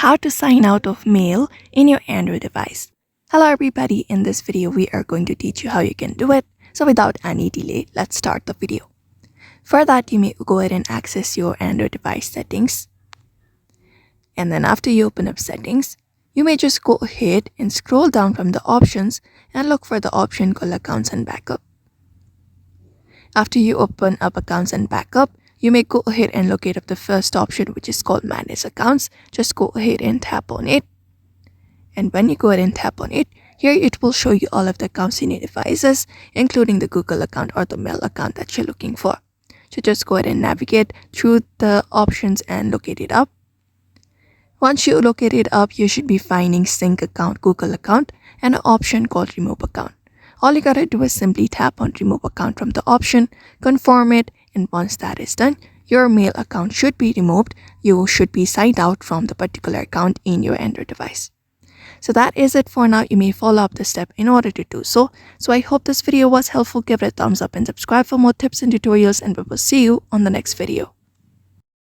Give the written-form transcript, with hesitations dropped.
How to sign out of mail in your Android device. Hello everybody, in this video we are going to teach you how you can do it. So without any delay, let's start the video. For that, you may go ahead and access your Android device settings. And then after you open up settings, you may just go ahead and scroll down from the options and look for the option called accounts and backup. After you open up accounts and backup, you may go ahead and locate up the first option, which is called manage accounts. Just go ahead and tap on it. And when you go ahead and tap on it, here it will show you all of the accounts in your devices, including the Google account or the Mail account that you're looking for. So just go ahead and navigate through the options and locate it up. Once you locate it up, you should be finding sync account, Google account, and an option called remove account. All you gotta do is simply tap on remove account from the option, confirm it, and once that is done, your mail account should be removed. You should be signed out from the particular account in your Android device. So that is it for now. You may follow up the step in order to do so. So I hope this video was helpful. Give it a thumbs up and subscribe for more tips and tutorials, and we will see you on the next video.